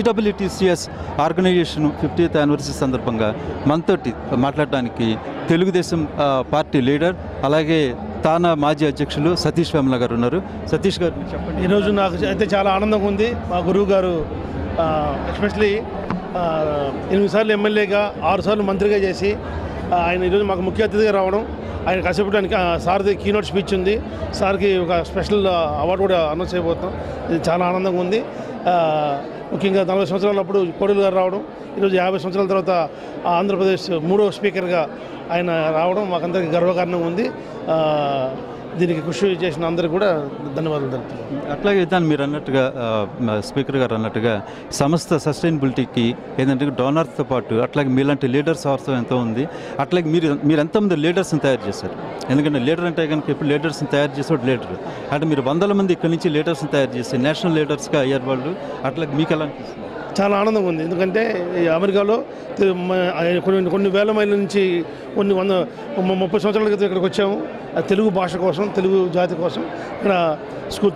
ఈడబ్ల్యూటీసీఎస్ organisation 50th anniversary సందర్భంగా మనతోటి మాట్లాడడానికి తెలుగుదేశం పార్టీ లీడర్ అలాగే తానా మాజీ అధ్యక్షులు సతీష్ వేముల గారు ఉన్నారు. సతీష్ గారు చెప్పండి. ఈరోజు నాకు అయితే చాలా ఆనందంగా ఉంది. మా గురువు గారు ఎస్పెషలీ 8 సార్లు ఎమ్మెల్యేగా 6 సార్లు మంత్రిగా చేసి ఆయన ఈరోజు మాకు ముఖ్య అతిథిగా రావడం, ఆయన కష్టపడడానికి సార్ది కీనోట్ స్పీచ్ ఉంది, సార్కి ఒక స్పెషల్ అవార్డు కూడా అనౌన్స్ అయిపోతాం. ఇది చాలా ఆనందంగా ఉంది. ముఖ్యంగా 40 సంవత్సరాలప్పుడు కోడెల గారు రావడం, ఈరోజు 50 సంవత్సరాల తర్వాత ఆంధ్రప్రదేశ్ 3వ స్పీకర్గా ఆయన రావడం మాకందరికీ గర్వకారణంగా ఉంది. దీనికి కృషి చేసిన అందరికీ కూడా ధన్యవాదాలు తెలుపుతున్నాను. అట్లాగే దాన్ని మీరు అన్నట్టుగా స్పీకర్ గారు అన్నట్టుగా సంస్థ సస్టైనబిలిటీకి ఏంటంటే డోనర్స్తో పాటు అట్లాగే మీలాంటి లీడర్స్ అవసరం ఎంతో ఉంది. అట్లాగే మీరు ఎంతమంది లీడర్స్ని తయారు చేశారు? ఎందుకంటే లీడర్ అంటే కనుక ఇప్పుడు లీడర్స్ని తయారు చేసేవాడు లీడర్ అంటే మీరు 100 మంది ఇక్కడ నుంచి లీడర్స్ని తయారు చేసి నేషనల్ లీడర్స్గా అయ్యారు వాళ్ళు. అట్లాగే మీకు ఎలా అనిపిస్తుంది? చాలా ఆనందంగా ఉంది. ఎందుకంటే అమెరికాలో కొన్ని వేల మైళ్ళ నుంచి కొన్ని 30 సంవత్సరాల క్రితం ఇక్కడికి వచ్చాము. తెలుగు భాష కోసం, తెలుగు జాతి కోసం ఇక్కడ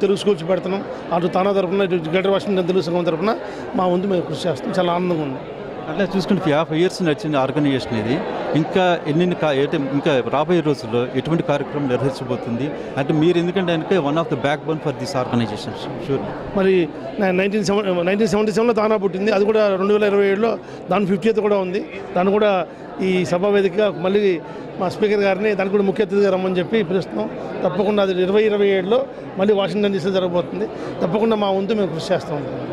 తెలుగు స్కూల్స్ పెడుతున్నాం. అటు తానా తరఫున, ఇటు గ్రేటర్ వాషింగ్టన్ తెలుగు సంఘం తరఫున మా వంతు మేము కృషి చేస్తాం. చాలా ఆనందంగా ఉంది. అట్లా చూసుకుంటే 50 years నడిచిన ఆర్గనైజేషన్ ఇది. ఇంకా ఇంకా రాబోయే రోజుల్లో ఎటువంటి కార్యక్రమం నిర్వహించబోతుంది అంటే మీరు ఎందుకంటే అంటే one of the backbone for this organisation. Sure. మరి 1977లో తానా పుట్టింది, అది కూడా 2027లో దాని 50th కూడా ఉంది. దాన్ని కూడా ఈ సభా వేదికగా మళ్ళీ మా స్పీకర్ గారిని దానికి కూడా ముఖ్య అతిథిగా రమ్మని చెప్పి పిలుస్తున్నాం. తప్పకుండా అది 2027లో మళ్ళీ వాషింగ్టన్ డీసీలో జరగబోతుంది. తప్పకుండా మా వంతు మేము కృషి చేస్తూ ఉంటాం.